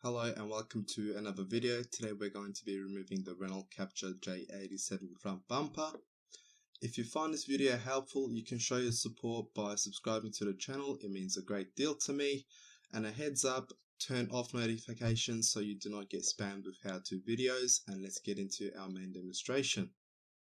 Hello and welcome to another video. Today we're going to be removing the Renault Captur J87 front bumper. If you find this video helpful, you can show your support by subscribing to the channel. It means a great deal to me. And a heads up, turn off notifications so you do not get spammed with how-to videos. And let's get into our main demonstration.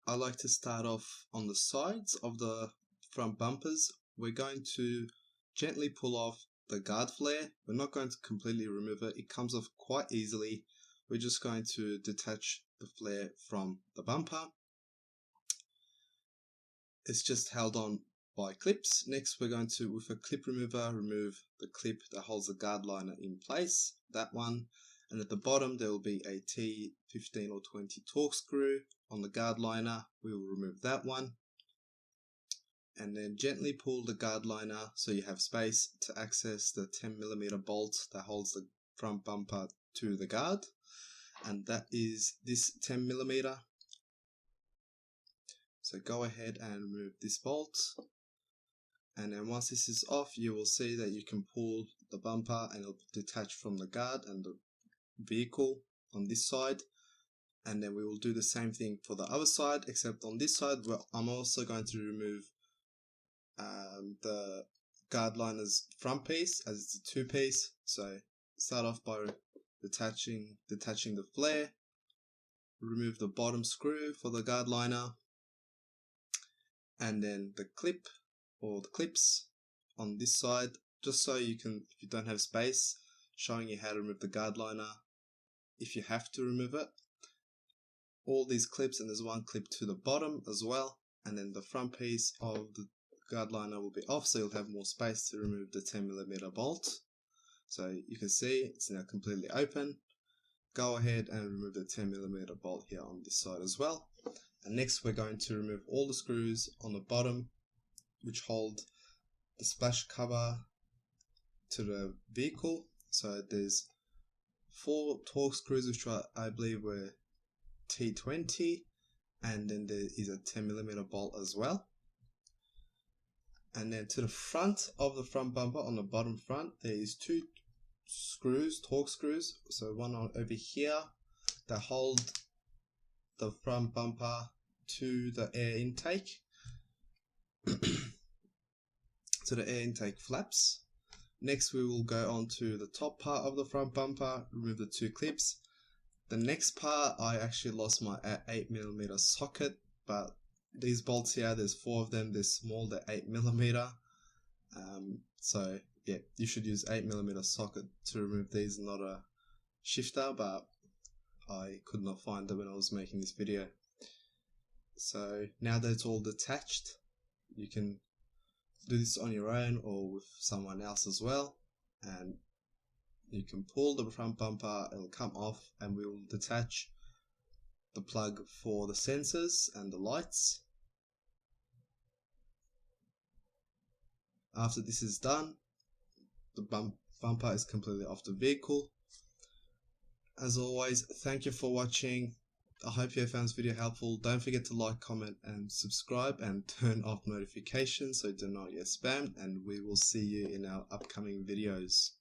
I like to start off on the sides of the front bumpers. We're going to gently pull off the guard flare. We're not going to completely remove it. It comes off quite easily. We're just going to detach the flare from the bumper. It's just held on by clips. Next we're going to, with a clip remover, remove the clip that holds the guard liner in place, that one. And at the bottom there will be a T15 or 20 torque screw on the guard liner. We will remove that one. And then gently pull the guard liner so you have space to access the 10mm bolt that holds the front bumper to the guard, and that is this 10mm. So go ahead and remove this bolt, and then once this is off you will see that you can pull the bumper and it'll detach from the guard and the vehicle on this side. And then we will do the same thing for the other side, except on this side I'm also going to remove the guard liner's front piece, as it's a two-piece. So start off by detaching the flare, remove the bottom screw for the guard liner, and then the clip or the clips on this side, just so you can, if you don't have space, showing you how to remove the guard liner if you have to remove it. All these clips, and there's one clip to the bottom as well, and then the front piece of the guard liner will be off, so you'll have more space to remove the 10mm bolt. So you can see it's now completely open. Go ahead and remove the 10mm bolt here on this side as well. And next we're going to remove all the screws on the bottom which hold the splash cover to the vehicle. So there's 4 torque screws which I believe were T20, and then there is a 10mm bolt as well. And then to the front of the front bumper, on the bottom front, there is 2 screws, torque screws. So one over here that hold the front bumper to the air intake, to the air intake flaps. Next we will go on to the top part of the front bumper, remove the 2 clips. The next part I actually lost my 8mm socket, but these bolts here, there's 4 of them, they're small, they're 8mm. So yeah, you should use 8mm socket to remove these, not a shifter, but I could not find them when I was making this video. So now that it's all detached, you can do this on your own or with someone else as well, and you can pull the front bumper, it'll come off, and we will detach the plug for the sensors and the lights. After this is done, the bumper is completely off the vehicle. As always, thank you for watching. I hope you have found this video helpful. Don't forget to like, comment and subscribe, and turn off notifications so you do not get spammed, and we will see you in our upcoming videos.